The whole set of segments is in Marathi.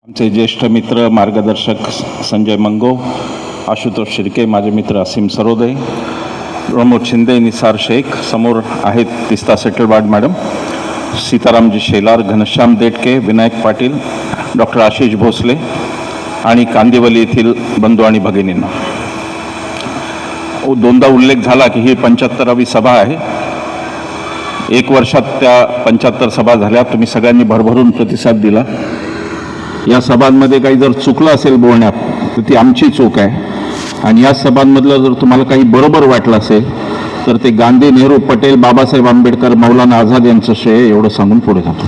आमचे ज्येष्ठ मित्र मार्गदर्शक संजय मंगो, आशुतोष शिर्के, माझे मित्र असीम सरोदे, प्रमोद शिंदे, निसार शेख, समोर आहेत तिस्ता सेटलवाड मॅडम, सीतारामजी शेलार, घनश्याम देटके, विनायक पाटील, डॉक्टर आशिष भोसले आणि कांदिवली येथील बंधू आणि भगिनींना. दोनदा उल्लेख झाला की ही 75वी सभा आहे. एक वर्षात त्या 75 सभा झाल्या. तुम्ही सगळ्यांनी भरभरून प्रतिसाद दिला. या सभांमध्ये काही जर चुकलं असेल बोलण्यात तर ती आमची चूक आहे. आणि या सभांमधलं जर तुम्हाला काही बरोबर वाटलं असेल तर ते गांधी, नेहरू, पटेल, बाबासाहेब आंबेडकर, मौलाना आझाद यांचं श्रेय एवढं सांगून पुढे जातो.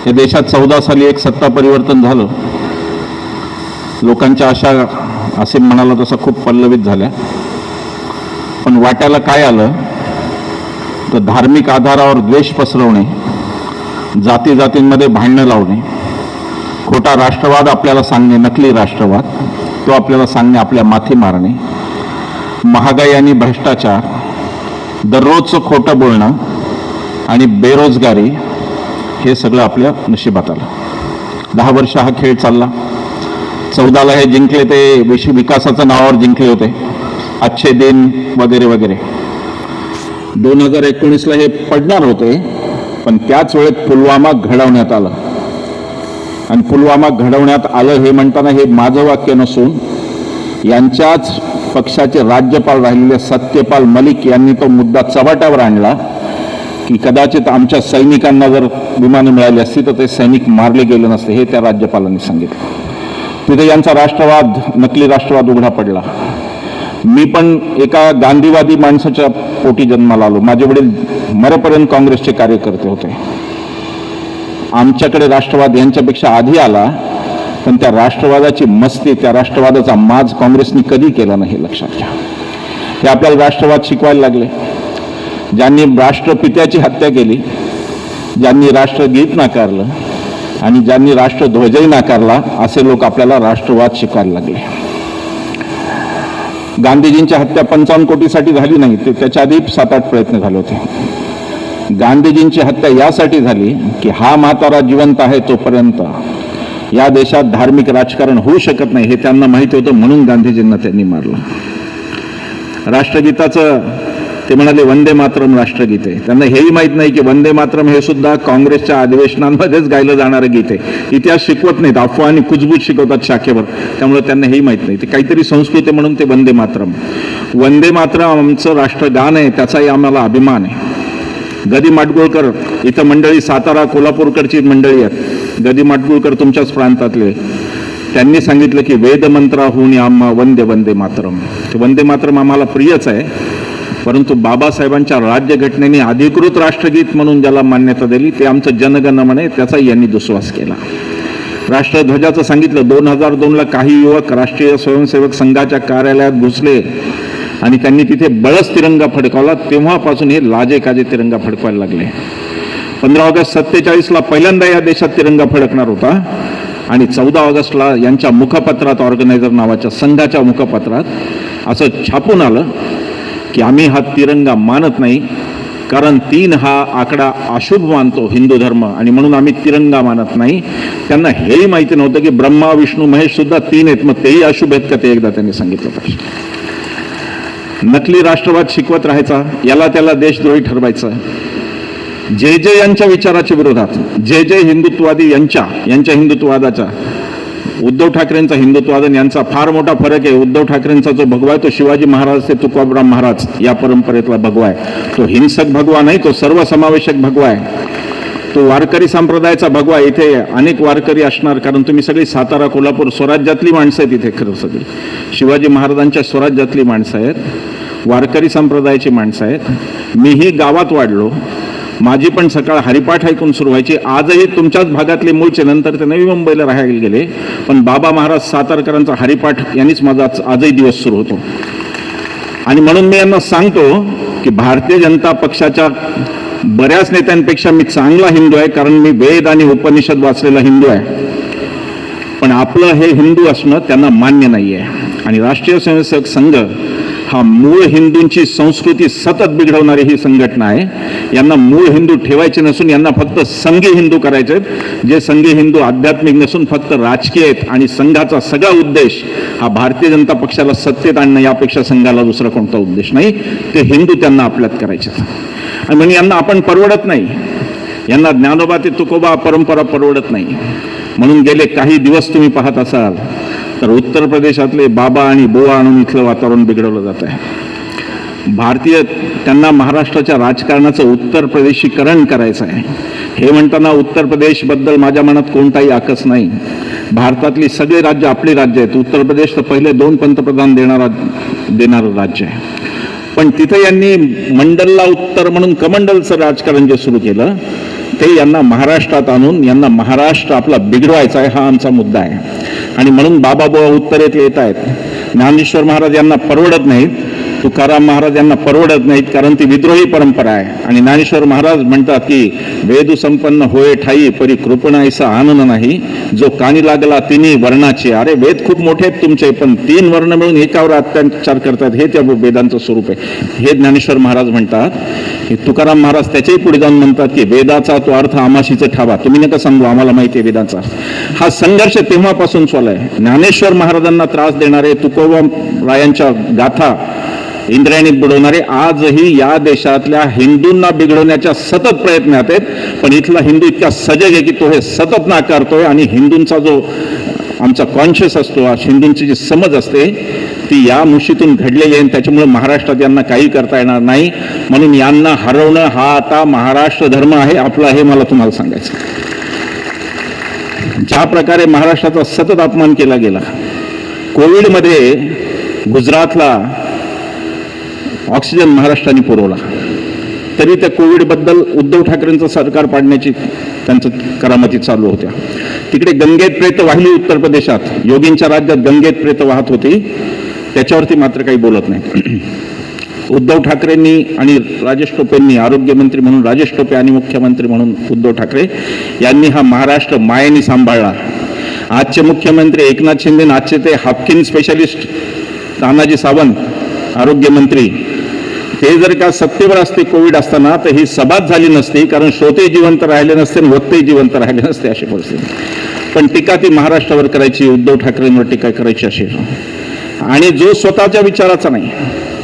या देशात 14 साली एक सत्ता परिवर्तन झालं. लोकांच्या आशा असे म्हणाला तसं खूप पल्लवित झाल्या. पण वाट्याला काय आलं तर धार्मिक आधारावर द्वेष पसरवणे, जाती जातींमध्ये भांडणं लावणे, खोटा राष्ट्रवाद आपल्याला सांगणे, नकली राष्ट्रवाद तो आपल्याला सांगणे, आपल्या माथी मारणे, महागाई आणि भ्रष्टाचार, दररोजचं खोटं बोलणं आणि बेरोजगारी हे सगळं आपल्या नशिबात आलं. 10 वर्ष हा खेळ चालला. 14ला हे जिंकले ते विकासाच्या नावावर जिंकले होते, अच्छे दिन वगैरे वगैरे. 2019ला हे पडणार होते, पण त्याच वेळेत पुलवामा घडवण्यात आलं. आणि पुलवामा घडवण्यात आलं हे म्हणताना हे माझं वाक्य नसून यांच्याच पक्षाचे राज्यपाल राहिलेले सत्यपाल मलिक यांनी तो मुद्दा चव्हाट्यावर आणला की कदाचित आमच्या सैनिकांना जर विमानं मिळाली असती तर ते सैनिक मारले गेले नसते, हे त्या राज्यपालांनी सांगितलं. तिथे यांचा राष्ट्रवाद, नकली राष्ट्रवाद उघडा पडला. मी पण एका गांधीवादी माणसाच्या पोटी जन्माला आलो. माझे वडील मरेपर्यंत काँग्रेसचे कार्यकर्ते होते. आमच्याकडे राष्ट्रवाद यांच्यापेक्षा आधी आला, पण त्या राष्ट्रवादाची मस्ती, त्या राष्ट्रवादाचा माज काँग्रेसने कधी केला नाही, लक्षात घ्या. हे आपल्याला राष्ट्रवाद शिकवायला लागले. ज्यांनी राष्ट्रपित्याची हत्या केली, ज्यांनी राष्ट्रगीत नाकारलं आणि ज्यांनी राष्ट्रध्वजही नाकारला, असे लोक आपल्याला राष्ट्रवाद शिकवायला लागले. गांधीजींची हत्या 55 कोटीसाठी झाली नाही, ते त्याच्या आधी 7-8 प्रयत्न झाले होते. गांधीजींची हत्या यासाठी झाली की हा म्हातारा जिवंत आहे तोपर्यंत या देशात धार्मिक राजकारण होऊ शकत नाही, हे त्यांना माहिती होतं, म्हणून गांधीजींना त्यांनी मारलं. राष्ट्रगीताचं ते म्हणाले वंदे मातरम राष्ट्रगीत आहे. त्यांना हेही माहीत नाही की वंदे मातरम हे सुद्धा काँग्रेसच्या अधिवेशनांमध्येच गायलं जाणारं गीत आहे. इतिहास शिकवत नाहीत, अफवा आणि कुजबूज शिकवतात शाखेवर. त्यामुळे त्यांना हेही माहीत नाही. ते काहीतरी संस्कृती म्हणून ते वंदे मातरम. वंदे मातरम आमचं राष्ट्रगान आहे, त्याचाही आम्हाला अभिमान आहे. गदी माडगुळकर इथं मंडळी, सातारा कोल्हापूरकडची मंडळी आहेत. गदी माडगुळकर तुमच्याच प्रांतातले, त्यांनी सांगितलं की वेदमंत्राहून आम्हा वंदे वंदे मातरम. ते वंदे मातरम आम्हाला प्रियच आहे, परंतु बाबासाहेबांच्या राज्यघटनेने अधिकृत राष्ट्रगीत म्हणून ज्याला मान्यता दिली ते आमचं जनगण म्हणे, त्याचाही यांनी दुस्वास केला. राष्ट्रध्वजाचं सांगितलं. 2002ला काही युवक राष्ट्रीय स्वयंसेवक संघाच्या कार्यालयात घुसले आणि त्यांनी तिथे बळच तिरंगा फडकावला. तेव्हापासून हे लाजे काजे तिरंगा फडकवायला लागले. 15 ऑगस्ट 47ला पहिल्यांदा या देशात तिरंगा फडकणार होता आणि 14 ऑगस्टला यांच्या मुखपत्रात, ऑर्गनायझर नावाच्या संघाच्या मुखपत्रात असं छापून आलं की आम्ही हा तिरंगा मानत नाही, कारण 3 हा आकडा अशुभ मानतो हिंदू धर्म, आणि म्हणून आम्ही तिरंगा मानत नाही. त्यांना हेही माहिती नव्हतं की ब्रह्मा विष्णू महेश सुद्धा 3 आहेत, मग तेही अशुभ आहेत का, ते एकदा त्यांनी सांगितलं पाहिजे. नकली राष्ट्रवाद शिकवत राहायचा, याला त्याला देशद्रोही ठरवायचं. जे जे यांच्या विचाराच्या विरोधात, जे जे हिंदुत्ववादी यांच्या हिंदुत्ववादाच्या, उद्धव ठाकरेंचा हिंदुत्ववाद यांचा फार मोठा फरक आहे. उद्धव ठाकरेंचा जो भगवा आहे तो शिवाजी महाराज ते तुकोबराव महाराज या परंपरेतला भगवा आहे. तो हिंसक भगवा नाही, तो सर्वसमावेशक भगवा आहे. तो वारकरी संप्रदायाचा भगवा. इथे अनेक वारकरी असणार, कारण तुम्ही सगळी सातारा कोल्हापूर स्वराज्यातली माणसं आहेत. इथे खरं सगळी शिवाजी महाराजांच्या स्वराज्यातली माणसं आहेत, वारकरी संप्रदायाची माणसं आहेत. मीही गावात वाढलो, माझी पण सकाळ हरिपाठ ऐकून सुरू व्हायची. आजही तुमच्याच भागातले मूळचे, नंतर ते नवी मुंबईला राहायला गेले, पण बाबा महाराज सातारकरांचा हरिपाठ यांनीच माझा आजही दिवस सुरू होतो. आणि म्हणून मी यांना सांगतो की भारतीय जनता पक्षाच्या बऱ्याच नेत्यांपेक्षा मी चांगला हिंदू आहे, कारण मी वेद आणि उपनिषद वाचलेला हिंदू आहे. पण आपलं हे हिंदू असणं त्यांना मान्य नाही आहे. आणि राष्ट्रीय स्वयंसेवक संघ हा मूळ हिंदूंची संस्कृती सतत बिघडवणारी ही संघटना आहे. यांना मूळ हिंदू ठेवायचे नसून यांना फक्त संघी हिंदू करायचे आहेत, जे संघी हिंदू आध्यात्मिक नसून फक्त राजकीय आहेत. आणि संघाचा सगळा उद्देश हा भारतीय जनता पक्षाला सत्तेत आणणं, यापेक्षा संघाला दुसरा कोणता उद्देश नाही. ते हिंदू त्यांना आपल्यात करायचे आणि म्हणजे यांना आपण परवडत नाही. यांना ज्ञानोबा ते तुकोबा परंपरा परवडत नाही. म्हणून गेले काही दिवस तुम्ही पाहत असाल तर उत्तर प्रदेशातले बाबा आणि बुवा आणून इथलं वातावरण बिघडवलं जात आहे. भारतीय त्यांना महाराष्ट्राच्या राजकारणाचं उत्तर प्रदेशीकरण करायचं आहे. हे म्हणताना उत्तर प्रदेशबद्दल माझ्या मनात कोणताही आकस नाही. भारतातली सगळे राज्य आपली राज्य आहेत. उत्तर प्रदेश तर पहिले 2 पंतप्रधान देणारं राज्य आहे. पण तिथे यांनी मंडलला उत्तर म्हणून कमंडलचं राजकारण जे सुरू केलं ते यांना महाराष्ट्रात आणून यांना महाराष्ट्र आपला बिघडवायचा आहे, हा आमचा मुद्दा आहे. आणि म्हणून बाबाबुवा उत्तरेत येत आहेत. ज्ञानेश्वर महाराज यांना परवडत नाहीत, तुकाराम महाराज यांना परवडत नाहीत, कारण ती विद्रोही परंपरा आहे. आणि ज्ञानेश्वर महाराज म्हणतात की वेदू संपन्न होय ठाई परी कृपणाईसा आनंद नाही, जो कानी लागला तिन्ही वर्णाचे. अरे वेद खूप मोठे आहेत तुमचे, पण 3 वर्ण मिळून एकावर अत्याचार करतात, हे त्या वेदांचं स्वरूप आहे, हे ज्ञानेश्वर महाराज म्हणतात. तुकाराम महाराज त्याच्याही पुढे जाऊन म्हणतात की वेदाचा तो अर्थ आमाशीचं ठावा, तुम्ही नका सांगू, आम्हाला माहिती आहे वेदाचा. हा संघर्ष तेव्हापासून चालू आहे. ज्ञानेश्वर महाराजांना त्रास देणारे, तुकोबा रायांच्या गाथा इंद्रायणीत बुडवणारे आजही या देशातल्या हिंदूंना बिघडवण्याच्या सतत प्रयत्नात आहेत. पण इथला हिंदू इतका सजग आहे की तो हे सतत नाकारतोय. आणि हिंदूंचा जो आमचा कॉन्शियस असतो, हिंदूंची जी समज असते ती या मुशीतून घडलेली आहे. त्याच्यामुळे महाराष्ट्रात यांना काही करता येणार नाही. म्हणून यांना हरवणं हा आता महाराष्ट्र धर्म आहे आपला, हे मला तुम्हाला सांगायचं. ज्या प्रकारे महाराष्ट्राचा सतत अपमान केला गेला, कोविडमध्ये गुजरातला ऑक्सिजन महाराष्ट्राने पुरवला, तरी त्या कोविडबद्दल उद्धव ठाकरेंचं सरकार पाडण्याची त्यांचं करामती चालू होत्या. तिकडे गंगेत प्रेत वाहिली उत्तर प्रदेशात, योगींच्या राज्यात गंगेत प्रेत वाहत होती, त्याच्यावरती मात्र काही बोलत नाही. उद्धव ठाकरेंनी आणि राजेश टोपेंनी, आरोग्यमंत्री म्हणून राजेश टोपे आणि मुख्यमंत्री म्हणून उद्धव ठाकरे यांनी हा महाराष्ट्र मायेने सांभाळला. आजचे मुख्यमंत्री एकनाथ शिंदे, आजचे ते हाफकिन स्पेशालिस्ट तानाजी सावंत आरोग्यमंत्री, ते जर का सत्तेवर असते कोविड असताना तर ही सभाच झाली नसती, कारण श्रोते जिवंत राहिले नसते आणि वक्तेही जिवंत राहिले नसते, अशी परिस्थिती. पण टीका ती महाराष्ट्रावर करायची, उद्धव ठाकरेंवर टीका करायची अशी. आणि जो स्वतःच्या विचाराचा नाही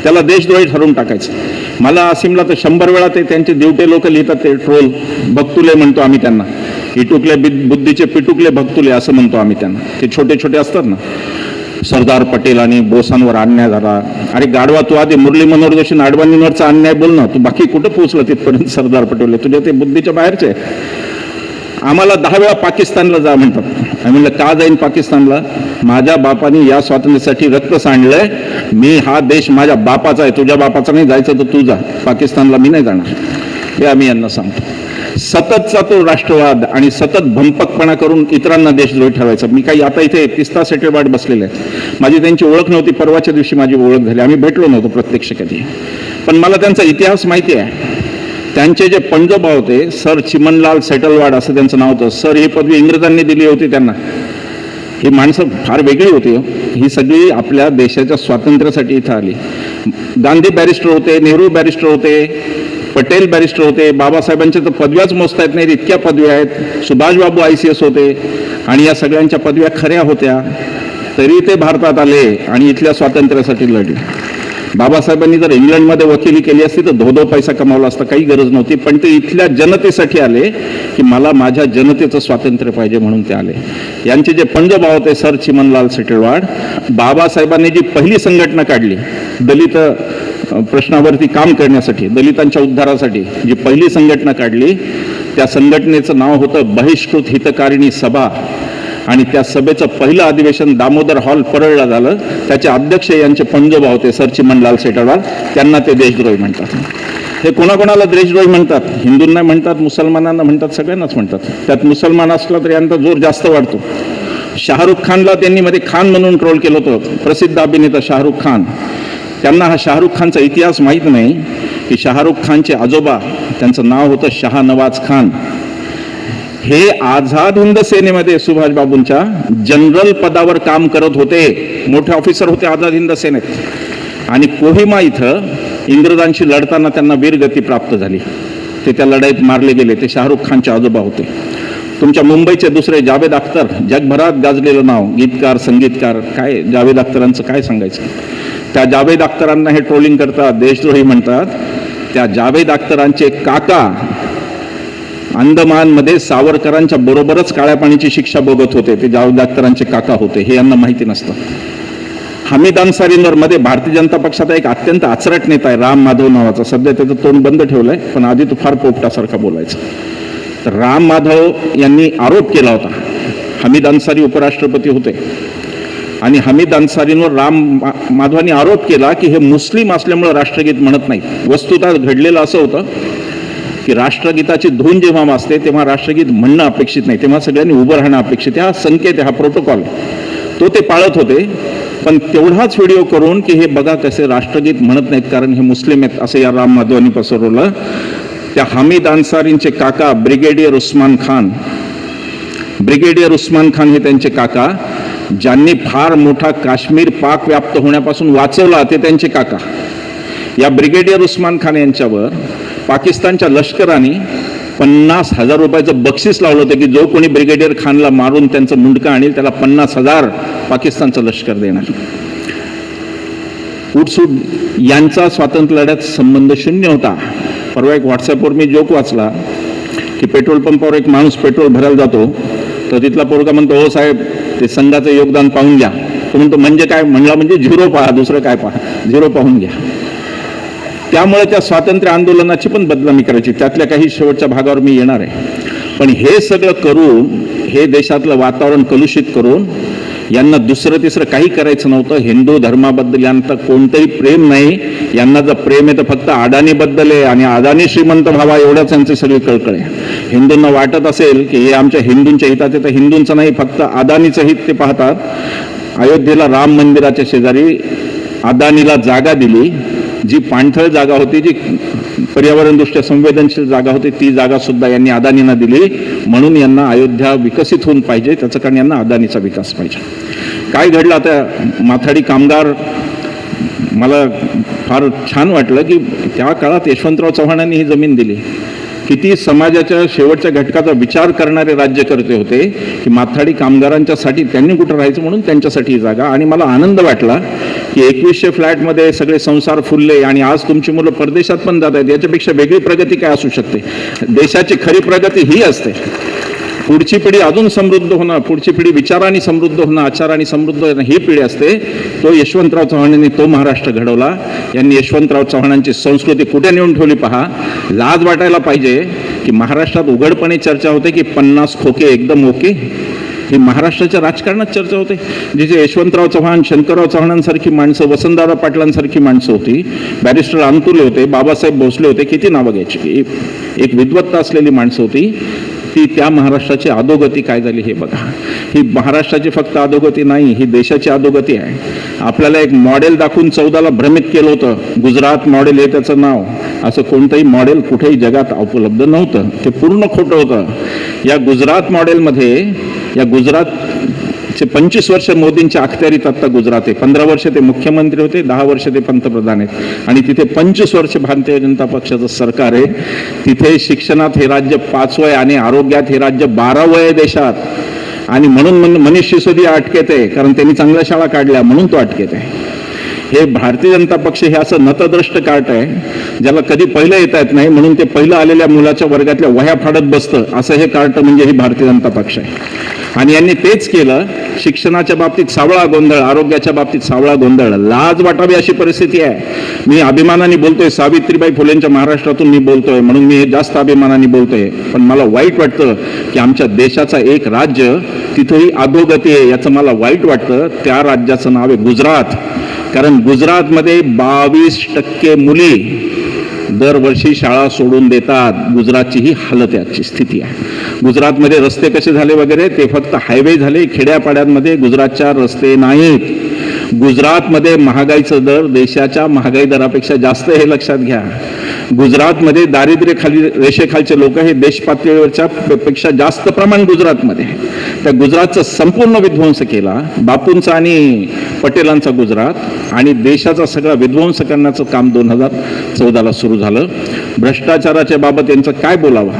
त्याला देशद्रोही ठरवून टाकायचं. मला असीमला तर 100 वेळा ते त्यांचे दिवटे लोक लिहितात, ते ट्रोल भक्तुले म्हणतो आम्ही त्यांना, इटुकले बुद्धीचे पिटुकले भक्तुले असं म्हणतो आम्ही त्यांना. ते छोटे छोटे असतात ना, सरदार पटेल आणि बोसांवर अन्याय झाला. अरे गाडवा, तू आधी मुरली मनोहर जोशी अडवाणींवरचा अन्याय बोल ना, तू बाकी कुठं पोहोचलं तिथपर्यंत. सरदार पटेल तुझ्या ते बुद्धीच्या बाहेरचे. आम्हाला 10 वेळा पाकिस्तानला जा म्हणतात. आम्ही म्हणलं का जाईन पाकिस्तानला? माझ्या बापाने या स्वातंत्र्यासाठी रक्त सांडलंय, मी हा देश माझ्या बापाचा आहे, तुझ्या बापाचा नाही. जायचं तर तू जा, पाकिस्तानला मी नाही जाणार, हे आम्ही यांना सांगतो. सततचा तो राष्ट्रवाद आणि सतत भंपकपणा करून इतरांना देशद्रोही ठरवायचा. मी काही आता इथे 30 तास सेटलवाट बसलेले आहेत, माझी त्यांची ओळख नव्हती, परवाच्या दिवशी माझी ओळख झाली. आम्ही भेटलो नव्हतो प्रत्यक्ष कधी, पण मला त्यांचा इतिहास माहिती आहे. त्यांचे जे पंजोबा होते, सर चिमनलाल सेटलवाड असं त्यांचं नाव होतं. सर ही पदवी इंग्रजांनी दिली होती त्यांना. ही माणसं फार वेगळी होती. ही सगळी आपल्या देशाच्या स्वातंत्र्यासाठी इथं आली. गांधी बॅरिस्टर होते, नेहरू बॅरिस्टर होते, पटेल बॅरिस्टर होते. बाबासाहेबांच्या तर पदव्याच मोजता येत नाहीत, इतक्या पदव्या आहेत. सुभाषबाबू ICS होते आणि या सगळ्यांच्या पदव्या खऱ्या होत्या. तरी ते भारतात आले आणि इथल्या स्वातंत्र्यासाठी लढले. बाबासाहेबांनी जर इंग्लंडमध्ये वकिली केली असती तर धोधो पैसा कमावला असता, काही गरज नव्हती. पण ते इथल्या जनतेसाठी आले की मला माझ्या जनतेचं स्वातंत्र्य पाहिजे, म्हणून ते आले. यांचे जे पंजोबा होते सर चिमनलाल सेटलवाड, बाबासाहेबांनी जी पहिली संघटना काढली दलित प्रश्नावरती काम करण्यासाठी, दलितांच्या उद्धारासाठी जी पहिली संघटना काढली, त्या संघटनेचं नाव होतं बहिष्कृत हितकारिणी सभा. आणि त्या सभेचं पहिलं अधिवेशन दामोदर हॉल परळला झालं. त्याचे अध्यक्ष यांचे पंजोबा होते सर चिमनलाल सेटलवाड. त्यांना ते देशद्रोही म्हणतात. हे कोणाकोणाला देशद्रोही म्हणतात? हिंदूंना म्हणतात, मुसलमानांना म्हणतात, सगळ्यांनाच म्हणतात. त्यात मुसलमान असला तर यांचा जोर जास्त वाढतो. शाहरुख खानला त्यांनी मध्ये खान म्हणून ट्रोल केलं होतं, प्रसिद्ध अभिनेता शाहरुख खान. त्यांना हा शाहरुख खानचा इतिहास माहीत नाही की शाहरुख खानचे आजोबा, त्यांचं नाव होतं शाहनवाज खान. हे आझाद हिंद सेनेमध्ये सुभाषबाबूंच्या जनरल पदावर काम करत होते, मोठे ऑफिसर होते आझाद हिंद सेनेत. आणि कोहिमा इथं इंग्रजांशी लढताना त्यांना वीरगती प्राप्त झाली. ते त्या लढाईत मारले गेले. ते शाहरुख खानचे आजोबा होते. तुमच्या मुंबईचे दुसरे जावेद अख्तर, जगभरात गाजलेलं नाव, गीतकार, संगीतकार, काय जावेद अख्तरांचं काय सांगायचं. त्या जावेद अख्तरांना हे ट्रोलिंग करतात, देशद्रोही म्हणतात. त्या जावेद अख्तरांचे काका अंदमानमध्ये सावरकरांच्या बरोबरच काळ्या पाण्याची शिक्षा भोगत होते. ते जावेद अख्तरांचे काका होते. हे यांना माहिती नसतं. हमीद अन्सारींवर मध्ये भारतीय जनता पक्षाचा एक अत्यंत आचरट नेता आहे, राम माधव नावाचा. सध्या त्याचं तोंड बंद ठेवलंय, पण आधी तो फार पोपटासारखा बोलायचा. तर राम माधव यांनी आरोप केला होता. हमीद अन्सारी उपराष्ट्रपती होते आणि हमीद अन्सारींवर राम माधवांनी आरोप केला की हे मुस्लिम असल्यामुळे राष्ट्रगीत म्हणत नाहीत. वस्तुतः घडलेलं असं होतं की राष्ट्रगीताची धून जेव्हा वाजते तेव्हा राष्ट्रगीत म्हणणं अपेक्षित नाही, तेव्हा सगळ्यांनी उभं राहणं अपेक्षित. हा संकेत आहे, हा प्रोटोकॉल तो ते पाळत होते. पण तेवढाच व्हिडिओ करून की हे बघा कसे राष्ट्रगीत म्हणत नाहीत कारण हे मुस्लिम आहेत असं या राम माधवांनी पसरवलं. त्या हमीद अन्सारींचे काका ब्रिगेडियर उस्मान खान हे त्यांचे काका, ज्यांनी फार मोठा काश्मीर पाक व्याप्त होण्यापासून वाचवला, ते त्यांचे काका. या ब्रिगेडियर उस्मान खान यांच्यावर पाकिस्तानच्या लष्कराने 50,000 रुपयाचं बक्षीस लावलं होतं की जो कोणी ब्रिगेडियर खानला मारून त्यांचं मुंडकं आणेल त्याला 50,000 पाकिस्तानचं लष्कर देणार. उठसूट यांचा स्वातंत्र्य लढ्यात संबंध शून्य होता. परवा एक व्हॉट्सअपवर मी जोक वाचला की पेट्रोल पंपावर एक माणूस पेट्रोल भरायला जातो, तर तिथला पोरगा म्हणतो, हो साहेब ते संघाचं योगदान पाहून घ्या. तो म्हणतो म्हणजे काय? म्हणला म्हणजे झिरो पहा, दुसरं काय पहा, झिरो पाहून घ्या. त्यामुळे त्या स्वातंत्र्य आंदोलनाची पण बदनामी करायची, त्यातल्या काही शेवटच्या भागावर मी येणार आहे. पण हे सगळं करून, हे देशातलं वातावरण कलुषित करून यांना दुसरं तिसरं काही करायचं नव्हतं. हिंदू धर्माबद्दल यांना कोणतंही प्रेम नाही. यांना जर प्रेम आहे तर फक्त अडाणीबद्दल आहे आणि अडाणी श्रीमंत व्हावा एवढंच त्यांची सगळी कळकळ आहे. हिंदूंना वाटत असेल की हे आमच्या हिंदूंच्या हितात आहे, तर हिंदूंचं नाही, फक्त अदानीचं हित ते पाहतात. अयोध्येला राम मंदिराच्या शेजारी अदानीला जागा दिली, जी पाणथळ जागा होती, जी पर्यावरणदृष्ट्या संवेदनशील जागा होती, ती जागा सुद्धा यांनी अदानींना दिली. म्हणून यांना अयोध्या विकसित होऊन पाहिजे, त्याचं कारण यांना अदानीचा विकास पाहिजे. काय घडलं आता माथाडी कामगार, मला फार छान वाटलं की त्या काळात यशवंतराव चव्हाणांनी ही जमीन दिली. किती समाजाच्या शेवटच्या घटकाचा विचार करणारे राज्यकर्ते होते की माथाडी कामगारांच्यासाठी त्यांनी कुठं राहायचं म्हणून त्यांच्यासाठी ही जागा. आणि मला आनंद वाटला की 2100 फ्लॅटमध्ये सगळे संसार फुलले आणि आज तुमची मुलं परदेशात पण जात आहेत. याच्यापेक्षा वेगळी प्रगती काय असू शकते? देशाची खरी प्रगती ही असते. पुढची पिढी अजून समृद्ध होणं, पुढची पिढी विचारांनी समृद्ध होणं, आचारांनी समृद्ध होणं, ही पिढी असते. तो यशवंतराव चव्हाणांनी तो महाराष्ट्र घडवला. यांनी यशवंतराव चव्हाणांची संस्कृती कुठे नेऊन ठेवली पहा. लाज वाटायला पाहिजे की महाराष्ट्रात उघडपणे चर्चा होते की 50 खोके एकदम ओके. ही महाराष्ट्राच्या राजकारणात चर्चा होते. जिथे यशवंतराव चव्हाण, शंकरराव चव्हाणांसारखी माणसं, वसंतदादा पाटलांसारखी माणसं होती, बॅरिस्टर अंतुले होते, बाबासाहेब भोसले होते, किती नावं घ्यायची, एक विद्वत्ता असलेली माणसं होती. ती त्या महाराष्ट्राची अधोगती काय झाली हे बघा. ही महाराष्ट्राची फक्त अधोगती नाही, ही देशाची अधोगती आहे. आपल्याला एक मॉडेल दाखवून 14ला भ्रमित केलं होतं. गुजरात मॉडेल हे त्याचं नाव. असं कोणतंही मॉडेल कुठेही जगात उपलब्ध नव्हतं. ते पूर्ण खोटं होतं. या गुजरात मॉडेलमध्ये, या गुजरातचे 25 वर्ष मोदींच्या अखत्यारीत आत्ता गुजरात आहे. 15 वर्ष ते मुख्यमंत्री होते, 10 वर्ष ते पंतप्रधान आहेत आणि तिथे 25 वर्ष भारतीय जनता पक्षाचं सरकार आहे. तिथे शिक्षणात हे राज्य 5वं आहे आणि आरोग्यात हे राज्य 12वं आहे देशात. आणि म्हणून मनीष सिसोदिया अटकेत आहे, कारण त्यांनी चांगल्या शाळा काढल्या म्हणून तो अटकेत आहे. हे भारतीय जनता पक्ष हे असं नतद्रष्ट कार्ट आहे, ज्याला कधी पहिलं येता येत नाही म्हणून ते पहिलं आलेल्या मुलाच्या वर्गातल्या वह्या फाडत बसतं. असं हे कार्ट म्हणजे ही भारतीय जनता पक्ष आहे. आणि यांनी तेच केलं. शिक्षणाच्या बाबतीत सावळा गोंधळ, आरोग्याच्या बाबतीत सावळा गोंधळ. लाज वाटावी अशी परिस्थिती आहे. मी अभिमानाने बोलतोय, सावित्रीबाई फुलेंच्या महाराष्ट्रातून मी बोलतोय म्हणून मी जास्त अभिमानाने बोलतोय. पण मला वाईट वाटतं की आमच्या देशाचा एक राज्य तिथेही अधोगती आहे, याचं मला वाईट वाटतं. त्या राज्याचं नाव आहे गुजरात. कारण गुजरातमध्ये 22% मुली दरवर्षी शाळा सोडून देतात. गुजरातची ही हालत आहे, आजची स्थिती आहे. गुजरातमध्ये रस्ते कसे झाले वगैरे ते फक्त हायवे झाले. खेड्यापाड्यांमध्ये गुजरातच्या रस्ते नाहीत. गुजरातमध्ये महागाईचं दर देशाच्या महागाई दरापेक्षा जास्त, हे लक्षात घ्या. गुजरातमध्ये दारिद्र्य रेषेखालचे लोक हे देश पातळीवरच्या पेक्षा जास्त प्रमाण गुजरातमध्ये. त्या गुजरातचा संपूर्ण विध्वंस केला, बापूंचा आणि पटेलांचा गुजरात, आणि देशाचा सगळा विध्वंस करण्याचं काम 2014ला सुरू झालं. भ्रष्टाचाराच्या बाबत यांचं काय बोलावं,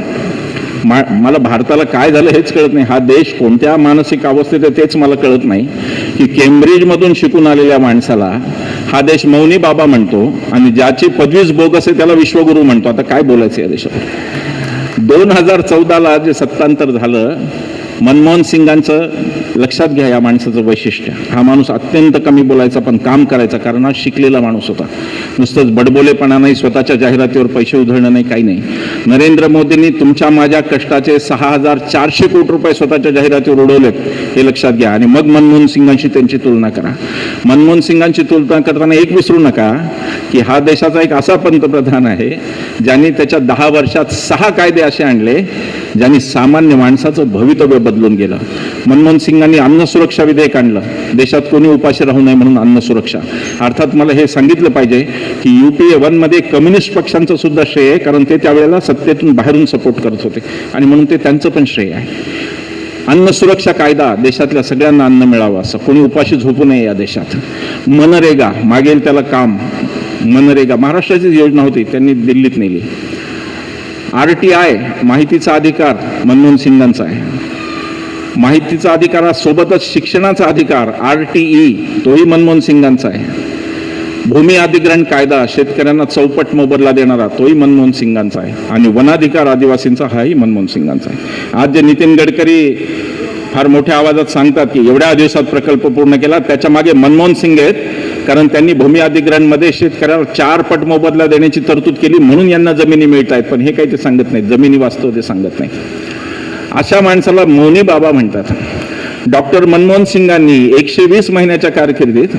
मला भारताला काय झालं हेच कळत नाही. हा देश कोणत्या मानसिक अवस्थेत आहे तेच मला कळत नाही की केम्ब्रिजमधून शिकून आलेल्या माणसाला हा देश मौनी बाबा म्हणतो आणि ज्याची पदवीच बोगस आहे त्याला विश्वगुरू म्हणतो. आता काय बोलायचं या देशात. 2014ला जे सत्तांतर झालं, मनमोहन सिंगांचं लक्षात घ्या या माणसाचं वैशिष्ट्य. हा माणूस अत्यंत कमी बोलायचा पण काम करायचा, कारण हा शिकलेला माणूस होता. नुसतंच बडबोलेपणा नाही, स्वतःच्या जाहिरातीवर पैसे उधळणं नाही, काही नाही. नरेंद्र मोदींनी तुमच्या माझ्या कष्टाचे 6,400 कोटी रुपये स्वतःच्या जाहिरातीवर उडवलेत हे लक्षात घ्या. आणि मग मनमोहन सिंगांशी त्यांची तुलना करा. मनमोहन सिंगांची तुलना करताना एक विसरू नका की हा देशाचा एक असा पंतप्रधान आहे ज्यांनी त्याच्या 10 वर्षात 6 कायदे असे आणले ज्यांनी सामान्य माणसाचं भवितव्य बदलून गेलं. मनमोहन सिंगांनी अन्न सुरक्षा विधेयक आणलं, देशात कोणी उपाशी राहू नये म्हणून अन्न सुरक्षा. अर्थात मला हे सांगितलं पाहिजे की UPA 1 मध्ये कम्युनिस्ट पक्षांचं सुद्धा श्रेय आहे, कारण ते त्यावेळेला सत्तेतून बाहेरून सपोर्ट करत होते आणि म्हणून ते त्यांचं पण श्रेय आहे. अन्न सुरक्षा कायदा, देशातल्या सगळ्यांना अन्न मिळावं असं, कोणी उपाशी झोपू नये या देशात. मनरेगा, मागेल त्याला काम, मनरेगा महाराष्ट्राचीच योजना होती, त्यांनी दिल्लीत नेली. RTI माहितीचा अधिकार मनमोहन सिंगांचा आहे. माहितीचा अधिकारासोबतच शिक्षणाचा अधिकार RTE तोही मनमोहन सिंगांचा आहे. भूमी अधिग्रहण कायदा, शेतकऱ्यांना चौपट मोबदला देणारा, तोही मनमोहन सिंगांचा आहे. आणि वनाधिकार आदिवासींचा हाही मनमोहन सिंगांचा आहे. आज जे नितीन गडकरी फार मोठ्या आवाजात सांगतात की एवढ्या दिवसात प्रकल्प पूर्ण केला, त्याच्या मागे मनमोहन सिंग आहेत, कारण त्यांनी भूमी अधिग्रहणमध्ये शेतकऱ्याला 4 पट मोबदला देण्याची तरतूद केली म्हणून यांना जमिनी मिळत आहेत. पण हे काही ते सांगत नाहीत, जमिनी वास्तव ते सांगत नाही. अशा माणसाला मौनी बाबा म्हणतात. डॉक्टर मनमोहन सिंगांनी 120 महिन्याच्या कारकिर्दीत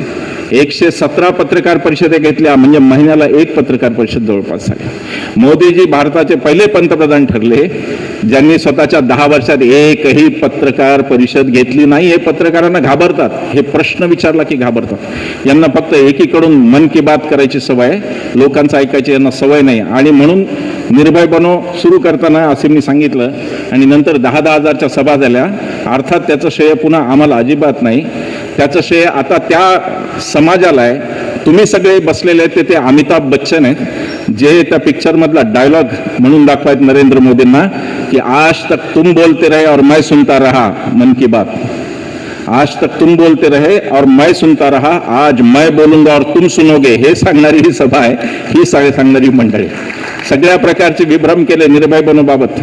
117 पत्रकार परिषदे घेतल्या, म्हणजे महिन्याला 1 पत्रकार परिषद जवळपास झाली. मोदीजी भारताचे पहिले पंतप्रधान ठरले ज्यांनी स्वतःच्या 10 वर्षात एकही पत्रकार परिषद घेतली नाही. हे पत्रकारांना घाबरतात, हे प्रश्न विचारला की घाबरतात. यांना फक्त एकीकडून मन की बात करायची सवय, लोकांचं ऐकायची यांना सवय नाही. आणि म्हणून निर्भय बनो सुरू करताना असे मी सांगितलं आणि नंतर 10-10 हजारच्या सभा झाल्या. अर्थात त्याचं श्रेय पुन्हा आम्हाला अजिबात नाही, त्याचं श्रेय आता त्या समाजाला आहे. तुम्ही सगळे बसलेले आहेत ते अमिताभ बच्चन आहेत, जे त्या पिक्चरमधला डायलॉग म्हणून दाखवायत नरेंद्र मोदींना की आज तक तुम बोलते रहे और मैं सुनता रहा मन की बात. आज तक तुम बोलते रहे और मैं सुनता रहा, आज मैं बोलूंगा और तुम सुनोगे. हे सांगणारी ही सभा आहे, ही सांगणारी मंडळी. सगळ्या प्रकारचे विभ्रम केले निर्भय बनोबाबत.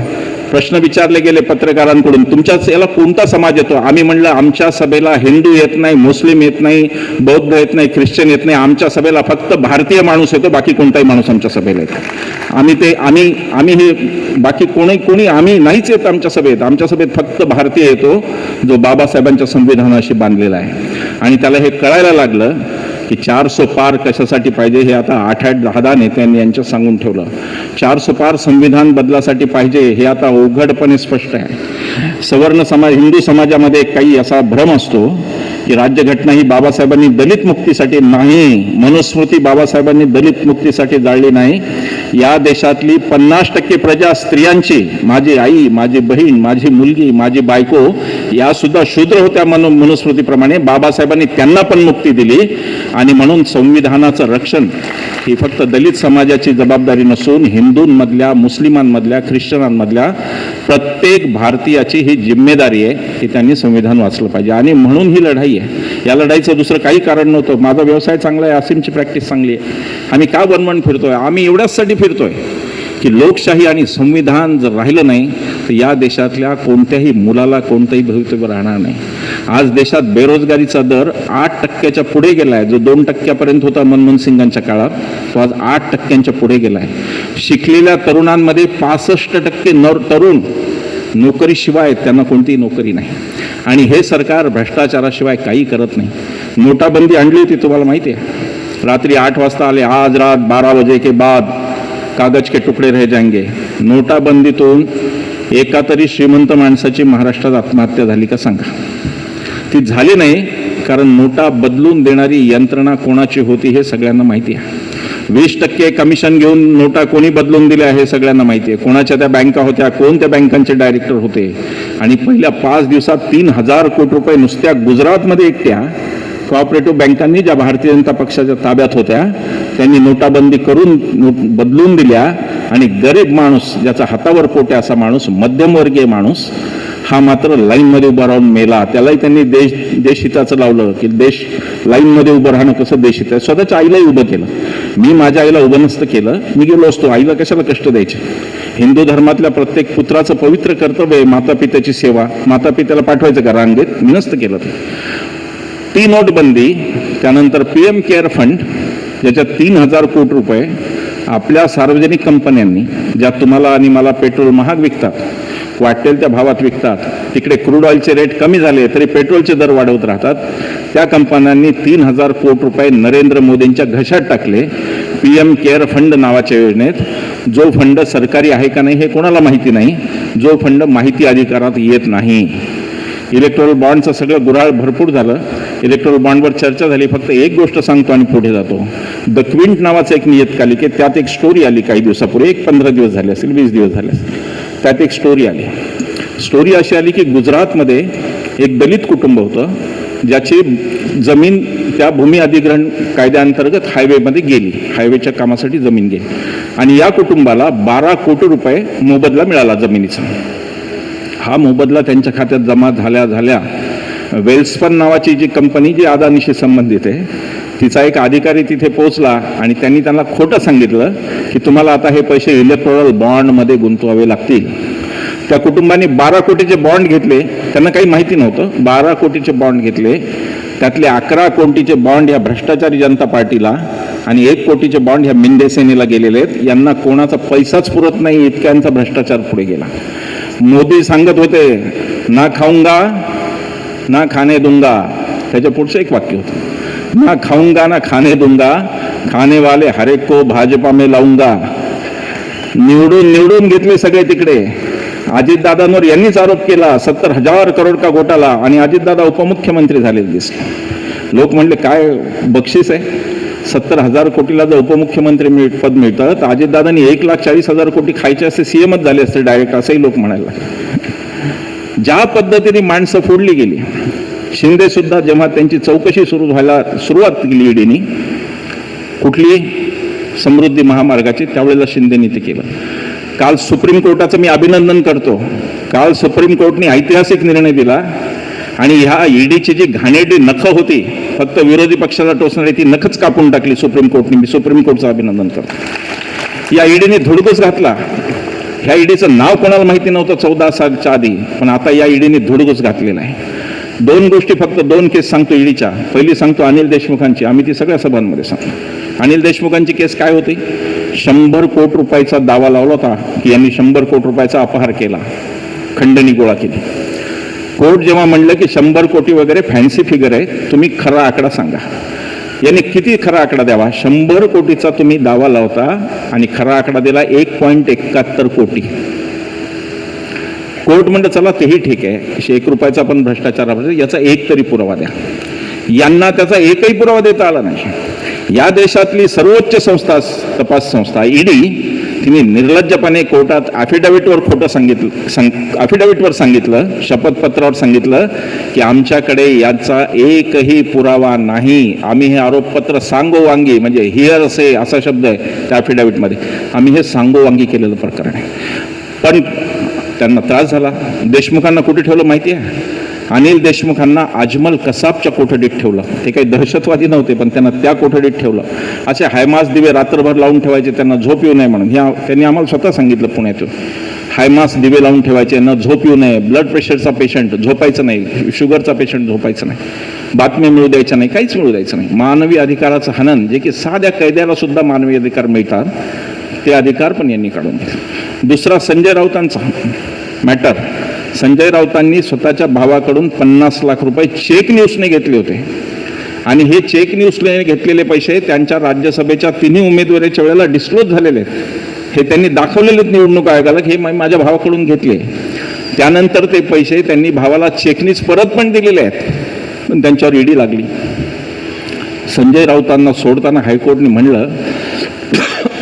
प्रश्न विचारले गेले पत्रकारांकडून, तुमच्याच याला कोणता समाज येतो? आम्ही म्हणलं आमच्या सभेला हिंदू येत नाही, मुस्लिम येत नाही, बौद्ध येत नाही, ख्रिश्चन येत नाही. आमच्या सभेला फक्त भारतीय माणूस येतो, बाकी कोणताही माणूस आमच्या सभेला येतो. आम्ही हे बाकी कोणी आम्ही नाहीच येत आमच्या सभेत. आमच्या सभेत फक्त भारतीय येतो जो बाबासाहेबांच्या संविधानाशी बांधलेला आहे. आणि त्याला हे कळायला लागलं की 400 पार कशासाठी पाहिजे हे आता 8-10 नेत्यांनी यांच्या सांगून ठेवलं. 400 पार संविधान बदलासाठी पाहिजे हे आता उघडपणे स्पष्ट आहे. सवर्ण समाज, हिंदू समाजामध्ये काही असा भ्रम असतो की राज्यघटना ही बाबासाहेबांनी दलित मुक्तीसाठी नाही, मनुस्मृती बाबासाहेबांनी दलित मुक्तीसाठी जाळली नाही. या देशातली 50% प्रजा स्त्रियांची, माझी आई, माझी बहीण, माझी मुलगी, माझी बायको, या सुद्धा शूद्र होत्या मनुस्मृतीप्रमाणे. बाबासाहेबांनी त्यांना पण मुक्ती दिली. आणि म्हणून संविधानाचं रक्षण ही फक्त दलित समाजाची जबाबदारी नसून हिंदूंमधल्या, मुस्लिमांमधल्या, ख्रिश्चनांमधल्या प्रत्येक भारतीयाची ही जिम्मेदारी आहे की त्यांनी संविधान वाचलं पाहिजे. आणि म्हणून ही लढाई आहे. या लढाईचं दुसरं काही कारण नव्हतं. माझा व्यवसाय चांगला आहे, असीमची प्रॅक्टिस चांगली आहे. आम्ही का वणवण फिरतोय? आम्ही एवढ्याचसाठी फिरतोय की लोकशाही आणि संविधान जर राहिलं नाही तर या देशातल्या कोणत्याही मुलाला कोणतंही भवितव्य राहणार नाही. आज देशात बेरोजगारीचा दर 8% पुढे गेला आहे. जो 2% होता मनमोहन सिंगांच्या काळात, तो आज 8% पुढे गेला आहे. शिकलेल्या तरुणांमध्ये 65% तरुण नोकरीशिवाय, त्यांना कोणतीही नोकरी नाही. आणि हे सरकार भ्रष्टाचाराशिवाय काही करत नाही. नोटाबंदी आणली होती तुम्हाला माहिती आहे. रात्री 8 वाजता आले, आज रात 12 बजे के बाद कागज के टुकडे रह जाएंगे. नोटाबंदीतून एका तरी श्रीमंत माणसाची महाराष्ट्रात आत्महत्या झाली का सांगा? ती झाली नाही, कारण नोटा बदलून देणारी यंत्रणा कोणाची होती हे सगळ्यांना माहिती आहे. 20% कमिशन घेऊन नोटा कोणी बदलून दिल्या हे सगळ्यांना माहिती आहे. कोणाच्या त्या बँका होत्या, कोण त्या बँकांचे डायरेक्टर होते. आणि पहिल्या 5 दिवसात 3,000 कोटी रुपये नुसत्या गुजरातमध्ये एकट्या कोऑपरेटिव्ह बँकांनी, ज्या भारतीय जनता पक्षाच्या ताब्यात होत्या, त्यांनी नोटाबंदी करून बदलून दिल्या. आणि गरीब माणूस, ज्याचा हातावर पोट आहे असा माणूस, मध्यमवर्गीय माणूस, हा मात्र लाईनमध्ये उभा राहून मेला. त्यालाही त्यांनी देशहिताचं लावलं की देश लाईनमध्ये उभं राहणं कसं देशहित आहे. स्वतःच्या आईलाही उभं केलं. मी माझ्या आईला उभं नसतं केलं, मी गेलो असतो. आईला कशाला कष्ट द्यायचे. हिंदू धर्मातल्या प्रत्येक पुत्राचं पवित्र कर्तव्य आहे माता पित्याची सेवा. माता पित्याला पाठवायचं का रांगेत? मी नसतं केलं. ती नोटबंदी, त्यानंतर PM केअर फंड, ज्याच्यात 3,000 कोटी रुपये आपल्या सार्वजनिक कंपन्यांनी, ज्या तुम्हाला आणि मला पेट्रोल महाग विकतात, वाटेल त्या भावात विकतात, तिकडे क्रूड ऑइलचे रेट कमी झाले तरी पेट्रोलचे दर वाढवत राहतात, त्या कंपन्यांनी 3,000 कोटी रुपये नरेंद्र मोदींच्या घशात टाकले PM केअर फंड नावाच्या योजनेत. जो फंड सरकारी आहे का नाही हे कोणाला माहिती नाही, जो फंड माहिती अधिकारात येत नाही. इलेक्ट्रॉल बॉन्डचं सगळं गुऱ्हाळ भरपूर झालं. इलेक्ट्रॉल बॉन्डवर चर्चा झाली. फक्त एक गोष्ट सांगतो आणि पुढे जातो. द क्विंट नावाचं एक नियतकालिक आहे, त्यात एक स्टोरी आली काही दिवसापूर्वी, एक 15 दिवस झाले असेल, 20 दिवस झाले असेल. त्यात एक स्टोरी आली. स्टोरी अशी आली की गुजरातमध्ये एक दलित कुटुंब होतं, ज्याची जमीन त्या भूमी अधिग्रहण कायद्याअंतर्गत हायवेमध्ये गेली, हायवेच्या कामासाठी जमीन गेली. आणि या कुटुंबाला 12 कोटी रुपये मोबदला मिळाला जमिनीचा. हा मोबदला त्यांच्या खात्यात जमा झाल्या वेल्सपन नावाची जी कंपनी, जी अदानीशी संबंधित आहे, तिचा एक अधिकारी तिथे पोहोचला आणि त्यांनी त्यांना खोटं सांगितलं की तुम्हाला आता हे पैसे इलेक्ट्रोरल बॉन्डमध्ये गुंतवावे लागतील. त्या कुटुंबाने 12 कोटीचे बॉन्ड घेतले. त्यांना काही माहिती नव्हतं. 12 कोटीचे बॉन्ड घेतले. त्यातले 11 कोटीचे बॉन्ड ह्या भ्रष्टाचारी जनता पार्टीला आणि 1 कोटीचे बॉन्ड ह्या मिंदे सेनेला गेलेले आहेत. यांना कोणाचा पैसाच पुरत नाही, इतक्यांचा भ्रष्टाचार पुढे गेला. मोदी सांगत होते, ना खाऊंगा ना खाने दूंगा. त्याच्या पुढचं एक वाक्य होतं, ना खाऊंगा ना खाने दूंगा, खाने वाले हर एक को भाजपा में लाऊंगा. निवडून घेतले सगळे तिकडे. अजितदादांवर यांनीच आरोप केला 70,000 करोड का घोटाळा, आणि अजितदादा उपमुख्यमंत्री झालेले दिसले. लोक म्हणले काय बक्षीस आहे, 70,000 कोटीला जर उपमुख्यमंत्री पद मिळतं तर अजितदादांनी 1,40,000 कोटी खायचे असते, CMच झाले असते डायरेक्ट, असंही लोक म्हणायला. ज्या पद्धतीने माणसं फोडली गेली. शिंदे सुद्धा जेव्हा त्यांची चौकशी सुरुवात केली ईडीनी, कुठली समृद्धी महामार्गाची, त्यावेळेला शिंदेनी ते केलं. काल सुप्रीम कोर्टाचं मी अभिनंदन करतो. काल सुप्रीम कोर्टने ऐतिहासिक निर्णय दिला आणि ह्या ईडीची जी घाणेरडी नखं होती, फक्त विरोधी पक्षाला टोचणारी, ती नखच कापून टाकली सुप्रीम कोर्टने. मी सुप्रीम कोर्टचं अभिनंदन करतो. या ईडीने धुडकूस घातला. ह्या ईडीचं नाव कोणाला माहिती नव्हतं 14 सालच्या आधी, पण आता या ईडीने धुडकूस घातलेला आहे. 2 गोष्टी, फक्त 2 केस सांगतो ईडीच्या. पहिली सांगतो अनिल देशमुखांची. आम्ही ती सगळ्या सभांमध्ये सांगतो. अनिल देशमुखांची केस काय होती? 100 कोटी रुपयाचा दावा लावला होता की यांनी 100 कोटी रुपयाचा अपहार केला, खंडणी गोळा केली. कोर्ट जेव्हा म्हणलं की 100 कोटी वगैरे फॅन्सी फिगर आहे, तुम्ही खरा आकडा सांगा. यांनी किती खरा आकडा द्यावा? 100 कोटीचा तुम्ही दावा लावता आणि खरा आकडा दिला 1.71 कोटी. कोर्ट म्हणलं चला तेही ठीक आहे, 1 रुपयाचा पण भ्रष्टाचार, याचा एक तरी पुरावा द्या. यांना त्याचा एकही पुरावा देता आला नाही. या देशातली सर्वोच्च संस्था, तपास संस्था ईडी, तिने निर्लज्जपणे कोर्टात अफिडेव्हिटवर सांगितलं, शपथपत्रावर सांगितलं की आमच्याकडे याचा एकही पुरावा नाही. आम्ही हे आरोपपत्र सांगोवांगी, म्हणजे हिअर असे असा शब्द आहे त्या अफिडेव्हिटमध्ये, आम्ही हे सांगोवांगी केलेलं प्रकरण आहे. पण त्यांना त्रास झाला. देशमुखांना कुठे ठेवलं माहिती आहे? अनिल देशमुखांना अजमल कसाबच्या कोठडीत ठेवलं. ते काही दहशतवादी नव्हते, पण त्यांना त्या कोठडीत ठेवलं. असे हायमास दिवे रात्रभर लावून ठेवायचे, त्यांना झोप येऊ नये म्हणून. त्यांनी आम्हाला स्वतः सांगितलं पुण्यातून. हायमास दिवे लावून ठेवायचे, न झोप येऊ नये. ब्लड प्रेशरचा पेशंट झोपायचं नाही, शुगरचा पेशंट झोपायचं नाही, बातम्या मिळू द्यायच्या नाही, काहीच मिळू द्यायचं नाही. मानवी अधिकाराचं हनन, जे की साध्या कैद्याला सुद्धा मानवी अधिकार मिळतात, ते अधिकार पण यांनी काढून दिले. दुसरा संजय राऊतांचा मॅटर. संजय राऊतांनी स्वतःच्या भावाकडून 50 लाख रुपये चेक न्यूजने घेतले होते आणि हे चेक न्यूजने घेतलेले पैसे त्यांच्या राज्यसभेच्या 3 उमेदवारीच्या वेळेला डिस्क्लोज झालेले आहेत. हे त्यांनी दाखवलेले निवडणूक आयोगाला की हे माझ्या भावाकडून घेतले. त्यानंतर ते पैसे त्यांनी भावाला चेकनीच परत पण दिलेले आहेत, पण त्यांच्यावर ईडी लागली. संजय राऊतांना सोडताना हायकोर्टने म्हणलं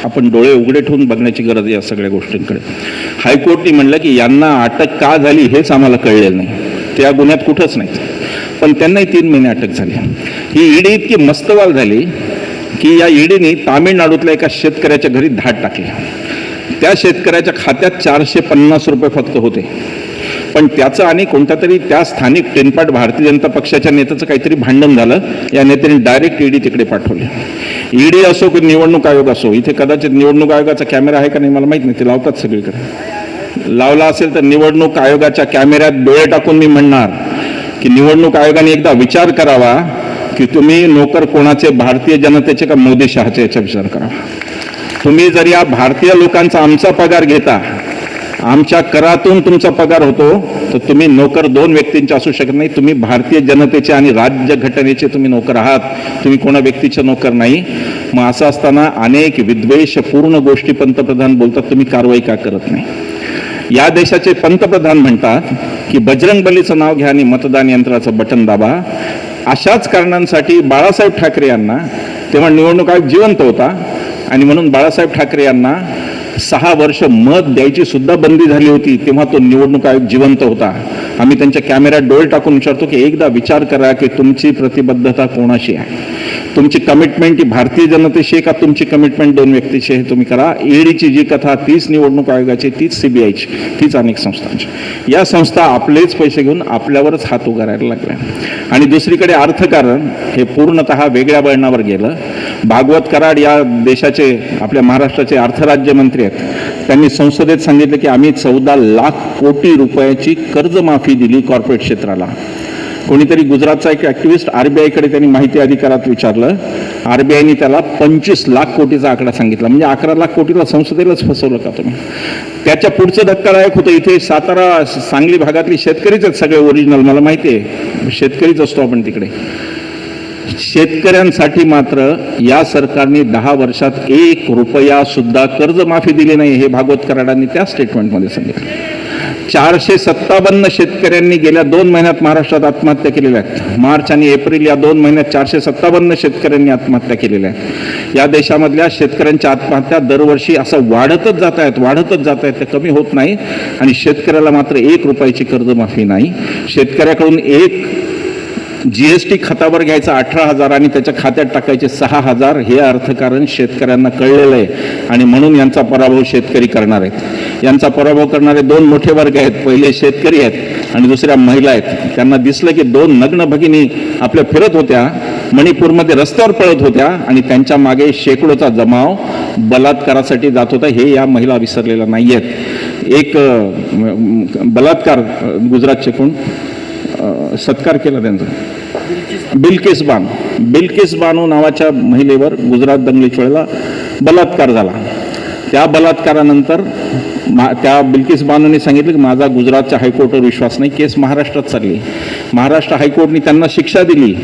आपण डोळे उघडे ठेवून बघण्याची गरज आहे या सगळ्या गोष्टींकडे. हायकोर्टने म्हणलं की यांना अटक का झाली हेच आम्हाला कळलेलं नाही, त्या गुन्ह्यात कुठंच नाहीत, पण त्यांनाही 3 महिने अटक झाली. ही ईडी इतकी मस्तवाल झाली की या ईडीने तामिळनाडूतल्या एका शेतकऱ्याच्या घरी धाड टाकली. त्या शेतकऱ्याच्या खात्यात 450 रुपये फक्त होते, पण त्याचं आणि कोणत्या तरी त्या स्थानिक टेनपाट भारतीय जनता पक्षाच्या नेत्याचं काहीतरी भांडण झालं. या नेत्याने डायरेक्ट ईडी तिकडे पाठवले. ईडी असो की निवडणूक आयोग असो, इथे कदाचित निवडणूक आयोगाचा कॅमेरा आहे का नाही मला माहित नाही, ते लावतात सगळीकडे. लावला असेल तर निवडणूक आयोगाच्या कॅमेऱ्यात डोळे टाकून मी म्हणणार की निवडणूक आयोगाने एकदा विचार करावा की तुम्ही नोकर कोणाचे, भारतीय जनतेचे का मोदी शहाचे, याचा विचार करावा. तुम्ही जर या भारतीय लोकांचा आमचा पगार घेता, आमच्या करातून तुमचा पगार होतो, तर तुम्ही नोकर 2 व्यक्तींचे असू शकत नाही. तुम्ही भारतीय जनतेचे आणि राज्यघटनेचे तुम्ही नोकर आहात, तुम्ही कोणा व्यक्तीचे नोकर नाही. मग असं असताना अनेक विद्वेषपूर्ण गोष्टी पंतप्रधान बोलतात, तुम्ही कारवाई का करत नाही? या देशाचे पंतप्रधान म्हणतात की बजरंगबलीचं नाव घ्या आणि मतदान यंत्राचं बटन दाबा. अशाच कारणांसाठी बाळासाहेब ठाकरे यांना, तेव्हा निवडणूक आयोग जिवंत होता आणि म्हणून बाळासाहेब ठाकरे यांना 6 वर्ष मत द्यायची सुद्धा बंदी झाली होती, तेव्हा तो निवडणूक आयोग जिवंत होता. आम्ही त्यांच्या कॅमेऱ्यात डोळे टाकून विचारतो की एकदा विचार करा की तुमची प्रतिबद्धता कोणाशी आहे, तुमची कमिटमेंट ही भारतीय जनतेशी आहे का तुमची कमिटमेंट 2 व्यक्तीची आहे, तुम्ही करा. ईडीची जी कथा तीच निवडणूक आयोगाची, तीच सीबीआयची, तीच अनेक संस्थांची. या संस्था आपलेच पैसे घेऊन आपल्यावरच हात उगारायला लागल्या. आणि दुसरीकडे अर्थकारण हे पूर्णतः वेगळ्या वळणावर गेलं. भागवत कराड या देशाचे, आपल्या महाराष्ट्राचे अर्थराज्यमंत्री आहेत, त्यांनी संसदेत सांगितलं की आम्ही 14 लाख कोटी रुपयाची कर्जमाफी दिली कॉर्पोरेट क्षेत्राला. कोणीतरी गुजरातचा एक ॲक्टिव्हिस्ट आरबीआयकडे त्यांनी माहिती अधिकारात विचारलं, आरबीआयने त्याला 25 लाख कोटीचा आकडा सांगितला. म्हणजे 11 लाख कोटीला संसदेलाच फसवलं का तुम्ही? त्याच्या पुढचं धक्कादायक होतं. इथे सातारा सांगली भागातली शेतकरीच आहेत सगळे ओरिजिनल, मला माहिती आहे, शेतकरीच असतो आपण तिकडे. शेतकऱ्यांसाठी मात्र या सरकारने 10 वर्षात 1 रुपया सुद्धा कर्जमाफी दिली नाही, हे भागवत कराडांनी त्या स्टेटमेंटमध्ये सांगितलं. 457 शेतकऱ्यांनी गेल्या 2 महिन्यात महाराष्ट्रात आत्महत्या केलेल्या आहेत. मार्च आणि एप्रिल या 2 महिन्यात 457 शेतकऱ्यांनी आत्महत्या केलेल्या आहेत. या देशामधल्या शेतकऱ्यांच्या आत्महत्या दरवर्षी असं वाढतच जात आहेत, ते कमी होत नाही. आणि शेतकऱ्याला मात्र 1 रुपयाची कर्जमाफी नाही. शेतकऱ्याकडून एक जीएसटी खतावर घ्यायचा 18,000 आणि त्याच्या खात्यात टाकायचे 6,000. हे अर्थकारण शेतकऱ्यांना कळलेलं आहे आणि म्हणून यांचा पराभव शेतकरी करणार आहेत. यांचा पराभव करणारे 2 मोठे वर्ग आहेत. पहिले शेतकरी आहेत आणि दुसऱ्या महिला आहेत. त्यांना दिसलं की 2 नग्न भगिनी आपल्या फिरत होत्या, मणिपूरमध्ये रस्त्यावर पळत होत्या आणि त्यांच्या मागे शेकडोचा जमाव बलात्कारासाठी जात होता. हे या महिला विसरलेल्या नाही आहेत. एक बलात्कार गुजरातचे कोण सत्कार केला त्यांचा, बिल्किस बानो नावाच्या महिलेवर गुजरात दंगलीच्या वेळेला बलात्कार झाला. त्या बलात्कारानंतर त्या बिल्किस बानोने सांगितलं की माझा गुजरातच्या हायकोर्टवर विश्वास नाही, केस महाराष्ट्रात चालली. महाराष्ट्र हायकोर्टने त्यांना शिक्षा दिली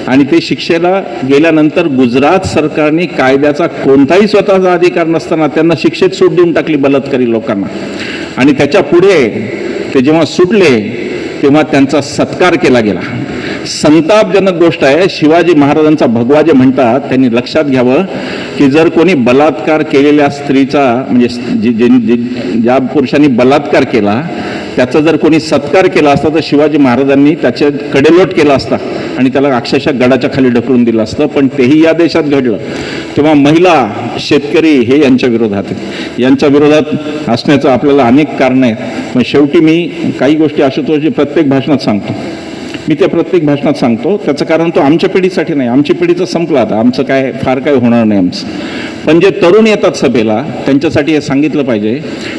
आणि ते शिक्षेला गेल्यानंतर गुजरात सरकारने कायद्याचा कोणताही स्वतःचा अधिकार नसताना त्यांना शिक्षेत सूट देऊन टाकली बलात्कारी लोकांना. आणि त्याच्या पुढे ते जेव्हा सुटले तेव्हा त्यांचा सत्कार केला गेला. संतापजनक गोष्ट आहे. शिवाजी महाराजांचा भगवा जे म्हणतात त्यांनी लक्षात घ्यावं की जर कोणी बलात्कार केलेल्या स्त्रीचा, म्हणजे ज्या पुरुषांनी बलात्कार केला त्याचा जर कोणी सत्कार केला असता तर शिवाजी महाराजांनी त्याच्या कडेलोट केला असता आणि त्याला अक्षरशः गडाच्या खाली ढकलून दिलं असतं. पण तेही या देशात घडलं. तेव्हा महिला, शेतकरी हे यांच्या विरोधात आहेत. यांच्या विरोधात असण्याचं आपल्याला अनेक कारणं आहेत. मग शेवटी मी काही गोष्टी आशुतोषजी प्रत्येक भाषणात सांगतो. त्याचं कारण तो आमच्या पिढीसाठी नाही, आमची पिढीचं संपलं आता, आमचं काय फार काय होणार नाही आमचं. पण जे तरुण येतात सभेला त्यांच्यासाठी हे सांगितलं पाहिजे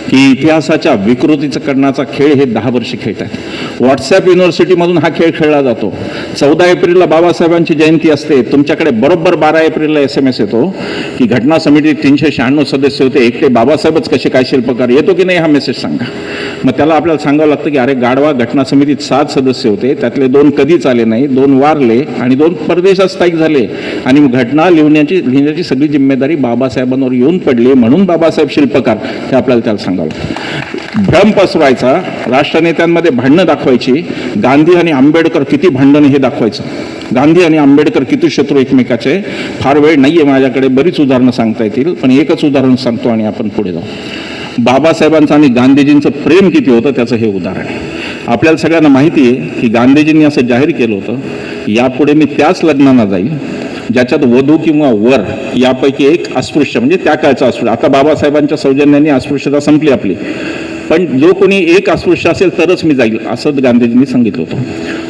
की इतिहासाच्या विकृतीचं करण्याचा खेळ हे 10 वर्ष खेळत आहेत. व्हॉट्सॲप युनिव्हर्सिटीमधून हा खेळ खेळला जातो. 14 एप्रिलला बाबासाहेबांची जयंती असते, तुमच्याकडे बरोबर 12 एप्रिलला SMS येतो की घटना समितीत 396 सदस्य होते, एकटे बाबासाहेबच कसे काय शिल्पकार, येतो की नाही हा मेसेज सांगा. मग त्याला आपल्याला सांगावं लागतं की अरे गाढवा, घटना समितीत 7 सदस्य होते, त्यातले 2 कधीच आले नाही, 2 वारले आणि 2 परदेशात स्थायिक झाले आणि घटना लिहिण्याची सगळी जिम्मेदारी बाबासाहेबांवर येऊन पडली, म्हणून बाबासाहेब शिल्पकार, हे आपल्याला त्याला सांगावं. भ्रम पसरवायचा, राष्ट्रनेत्यांमध्ये भांडणं दाखवायची, गांधी आणि आंबेडकर किती भांडणं हे दाखवायचं, गांधी आणि आंबेडकर किती शत्रू एकमेकाचे. फार वेळ नाही आहे माझ्याकडे, बरीच उदाहरणं सांगता येतील, पण एकच उदाहरण सांगतो आणि आपण पुढे जाऊ. बाबासाहेबांचं आणि गांधीजींचं प्रेम किती होतं त्याचं हे उदाहरण आहे. आपल्याला सगळ्यांना माहिती आहे की गांधीजींनी असं जाहीर केलं होतं, यापुढे मी त्याच लग्नाला जाईल ज्याच्यात वधू किंवा वर यापैकी एक अस्पृश्य, म्हणजे त्या काळचा अस्पृश्य. आता बाबासाहेबांच्या सौजन्याने अस्पृश्यता संपली आपली, पण जो कोणी एक अस्पृश्य असेल तरच मी जाईल, असं गांधीजींनी सांगितलं होतं.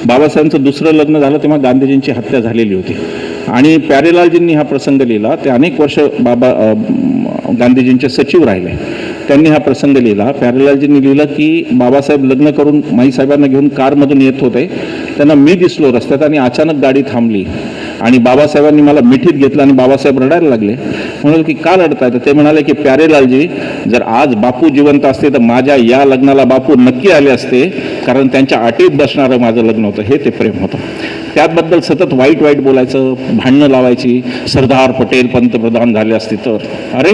बाबासाहेबांचं दुसरं लग्न झालं तेव्हा गांधीजींची हत्या झालेली होती आणि प्यारेलालजींनी हा प्रसंग लिहिला. ते अनेक वर्ष गांधीजींचे सचिव राहिले. त्यांनी हा प्रसंग लिहिला. प्यारेलालजींनी लिहिलं की बाबासाहेब लग्न करून माईसाहेबांना घेऊन कारमधून येत होते, त्यांना मी दिसलो रस्त्यात आणि अचानक गाडी थांबली आणि बाबासाहेबांनी मला मिठीत घेतलं आणि बाबासाहेब रडायला लागले. म्हणाले की का रडताय? तर ते म्हणाले की प्यारेलालजी, जर आज बापू जिवंत असते तर माझ्या या लग्नाला बापू नक्की आले असते, कारण त्यांच्या अटीत बसणारं माझं लग्न होतं. हे ते प्रेम होतं. त्याबद्दल सतत वाईट वाईट बोलायचं, भांडणं लावायची. सरदार पटेल पंतप्रधान झाले असते तर, अरे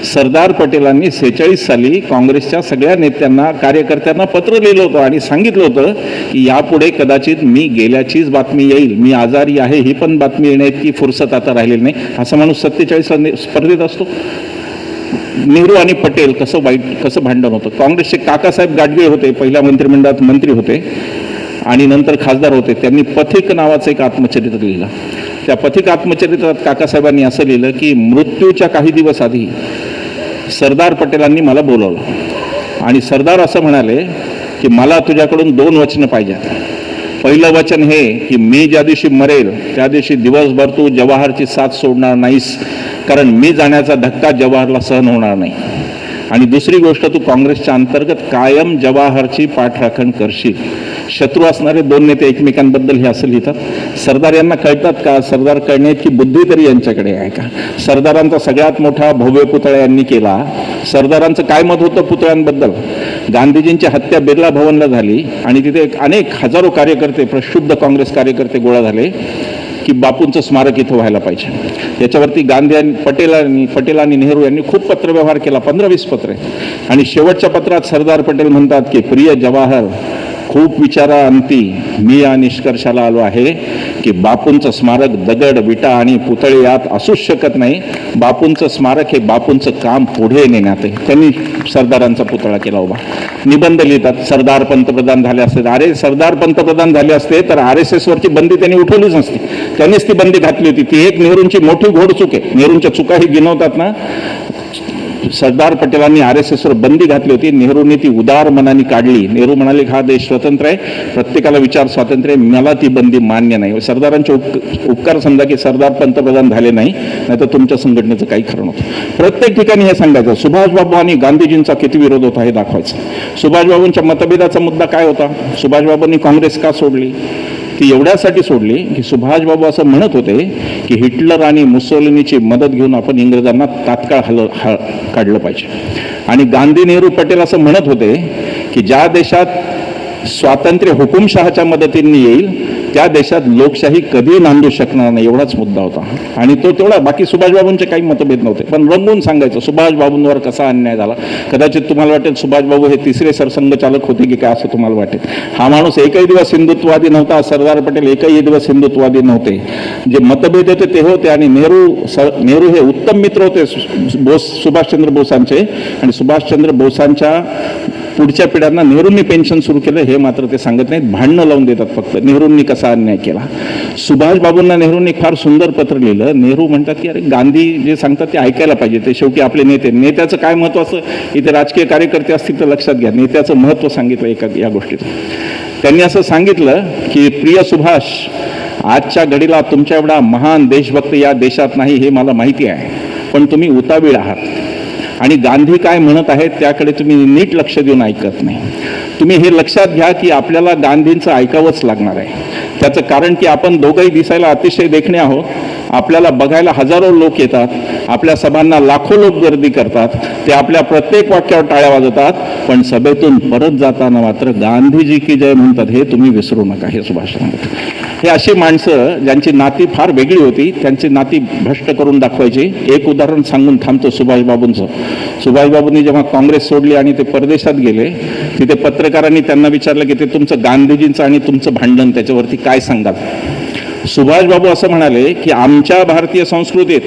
सरदार पटेलांनी 46 साली काँग्रेसच्या सगळ्या नेत्यांना कार्यकर्त्यांना पत्र लिहिलं होतं आणि सांगितलं होतं की यापुढे कदाचित मी गेल्याचीच बातमी येईल, मी आजारी आहे ही पण बातमी येण्याची फुरसत आता राहिलेली नाही. असा माणूस 47ला स्पर्धेत असतो. नेहरू आणि पटेल कसं भांडण होतं. काँग्रेसचे काकासाहेब गाडगे होते, पहिल्या मंत्रिमंडळात मंत्री होते आणि नंतर खासदार होते. त्यांनी पथिक नावाचं एक आत्मचरित्र लिहिलं. त्या पथिक आत्मचरित्रात काकासाहेबांनी असं लिहिलं की मृत्यूच्या काही दिवस आधी सरदार पटेलांनी मला बोलवलं आणि सरदार असं म्हणाले की मला तुझ्याकडून 2 वचनं पाहिजेत. पहिलं वचन हे की मी ज्या दिवशी मरेल त्या दिवशी दिवसभर तू जवाहरची साथ सोडणार नाहीस, कारण मी जाण्याचा धक्का जवाहरला सहन होणार नाही. आणि दुसरी गोष्ट, तू काँग्रेसच्या अंतर्गत कायम जवाहरची पाठराखण करशील. शत्रू असणारे 2 नेते एकमेकांबद्दल हे असं लिहितात. सरदार यांना कळतात का? सरदार कळण्याची बुद्धी तरी यांच्याकडे आहे का? सरदारांचा सगळ्यात मोठा भव्य पुतळा यांनी केला. सरदारांचं काय मत होतं पुतळ्यांबद्दल? गांधीजींची हत्या बिर्ला भवनला झाली आणि तिथे अनेक हजारो कार्यकर्ते, प्रक्षुब्ध काँग्रेस कार्यकर्ते गोळा झाले की बापूंचं स्मारक इथं व्हायला पाहिजे. याच्यावरती गांधी आणि पटेल आणि नेहरू यांनी खूप पत्रव्यवहार केला, 15-20 पत्रे. आणि शेवटच्या पत्रात सरदार पटेल म्हणतात की प्रिय जवाहर, खूप विचारांती मी या निष्कर्षाला आलो आहे की बापूंचं स्मारक दगड, विटा आणि पुतळे यात असूच शकत नाही. बापूंचं स्मारक हे बापूंचं काम पुढे नेण्यात आहे. त्यांनी सरदारांचा पुतळा केला उभा. निबंध लिहितात, सरदार पंतप्रधान झाले असते. अरे सरदार पंतप्रधान झाले असते तर RSS वरची बंदी त्यांनी उठवलीच नसती, त्यांनीच ती बंदी घातली होती. ती एक नेहरूंची मोठी घोडचूक आहे. नेहरूंच्या चुकाही गिनवतात ना. सरदार पटेलांनी RSS वर बंदी घातली होती, नेहरूंनी ती उदार मनाने काढली. नेहरू म्हणाले हा देश स्वतंत्र आहे, प्रत्येकाला विचार स्वातंत्र्य आहे, मला ती बंदी मान्य नाही. सरदारांचे उपकार समजा की सरदार पंतप्रधान झाले नाही, नाहीतर तुमच्या संघटनेचं काही खरं नव्हतं. प्रत्येक ठिकाणी हे सांगायचं. सुभाषबाबू आणि गांधीजींचा किती विरोध होता हे दाखवायचं. सुभाषबाबूंच्या मतभेदाचा मुद्दा काय होता? सुभाषबाबूंनी काँग्रेस का सोडली? ती एवढ्यासाठी सोडली की सुभाषबाबू असं म्हणत होते की हिटलर आणि मुसोलिनीची मदत घेऊन आपण इंग्रजांना तात्काळ काढलं पाहिजे. आणि गांधी, नेहरू, पटेल असं म्हणत होते की ज्या देशात स्वातंत्र्य हुकुमशहाच्या मदतीने येईल त्या देशात लोकशाही कधी नांदू शकणार नाही, एवढाच मुद्दा होता. आणि तो तेवढा, बाकी सुभाषबाबूंचे काही मतभेद नव्हते. पण रंगून सांगायचं सुभाषबाबूंवर कसा अन्याय झाला. कदाचित तुम्हाला वाटेल सुभाषबाबू हे 3रे सरसंघचालक होते की काय, असं तुम्हाला वाटेल. हा माणूस एकही दिवस हिंदुत्ववादी नव्हता. सरदार पटेल एकही दिवस हिंदुत्ववादी नव्हते. जे मतभेद होते ते होते. आणि नेहरू हे उत्तम मित्र होते सुभाषचंद्र बोसांचे. आणि सुभाषचंद्र बोसांच्या पुढच्या पिढ्यांना नेहरूंनी पेन्शन सुरू केलं हे मात्र ते सांगत नाहीत. भांडणं लावून देतात फक्त. नेहरूंनी कसा अन्याय केला. सुभाषबाबूंना नेहरूंनी फार सुंदर पत्र लिहिलं. नेहरू म्हणतात की अरे गांधी जे सांगतात ते ऐकायला पाहिजे, ते शेवटी आपले नेते. नेत्याचं काय महत्वाचं, इथे राजकीय कार्यकर्ते असतील तर लक्षात घ्या. नेत्याचं महत्व सांगितलं या गोष्टीचं. त्यांनी असं सांगितलं की प्रिय सुभाष, आजच्या घडीला तुमच्या एवढा महान देशभक्त या देशात नाही हे मला माहिती आहे, पण तुम्ही उतावीळ आहात आणि गांधी काय म्हणत आहेत त्याकडे तुम्ही नीट लक्ष देऊन ऐकत नाही. तुम्ही हे लक्षात घ्या की आपल्याला गांधींचं ऐकावंच लागणार आहे. त्याचं कारण की आपण दोघंही दिसायला अतिशय देखणे आहोत. आपल्याला बघायला हजारो लोक येतात, आपल्या सभांना लाखो लोक गर्दी करतात, ते आपल्या प्रत्येक वाक्यावर टाळ्या वाजवतात, पण सभेतून परत जाताना मात्र गांधीजी की जय म्हणतात. हे तुम्ही विसरू नका, हे सुभाष सांगतात. हे अशी माणसं ज्यांची नाती फार वेगळी होती, त्यांची नाती भ्रष्ट करून दाखवायची. एक उदाहरण सांगून थांबतो सुभाषबाबूंचं. सुभाषबाबूंनी जेव्हा काँग्रेस सोडली आणि ते परदेशात गेले, तिथे पत्रकारांनी त्यांना विचारलं की ते तुमचं गांधीजींचं आणि तुमचं भांडण त्याच्यावरती काय सांगाल. सुभाषबाबू असं म्हणाले की आमच्या भारतीय संस्कृतीत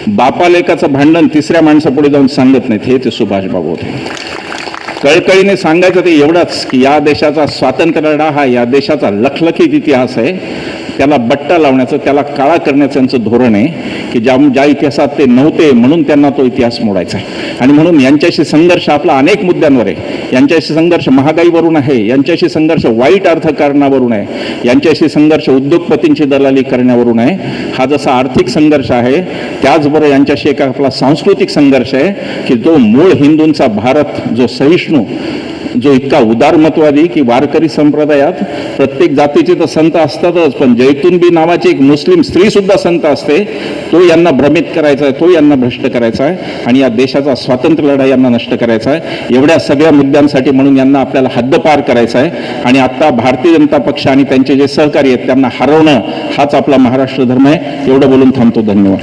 बापालेकाचं भांडण तिसऱ्या माणसापुढे जाऊन सांगत नाहीत. हे ते सुभाषबाबू होते. कळकळीने सांगायचं ते एवढंच की या देशाचा स्वातंत्र्य लढा हा या देशाचा लखलखीत इतिहास आहे. त्याला बट्टा लावण्याचं, त्याला काळा करण्याचं यांचं धोरण आहे की ज्या इतिहासात ते नव्हते म्हणून त्यांना तो इतिहास मोडायचा आहे. आणि म्हणून यांच्याशी संघर्ष आपला अनेक मुद्द्यांवर आहे. यांच्याशी संघर्ष महागाईवरून आहे, यांच्याशी संघर्ष वाईट अर्थकारणावरून आहे, यांच्याशी संघर्ष उद्योगपतींची दलाली करण्यावरून आहे. हा जसा आर्थिक संघर्ष आहे त्याचबरोबर यांच्याशी एक आपला सांस्कृतिक संघर्ष आहे की जो मूळ हिंदूंचा भारत, जो सहिष्णू, जो इतका उदारमतवादी की वारकरी संप्रदायात प्रत्येक जातीचे तर संत असतातच, पण जैतूनबी नावाची एक मुस्लिम स्त्री सुद्धा संत असते, तो यांना भ्रमित करायचा आहे, तो यांना भ्रष्ट करायचा आहे आणि या देशाचा स्वातंत्र्य लढा यांना नष्ट करायचा आहे. एवढ्या सगळ्या मुद्द्यांसाठी म्हणून यांना आपल्याला हद्दपार करायचा आहे. आणि आता भारतीय जनता पक्ष आणि त्यांचे जे सहकारी आहेत त्यांना हरवणं हाच आपला महाराष्ट्र धर्म आहे. एवढं बोलून थांबतो. धन्यवाद.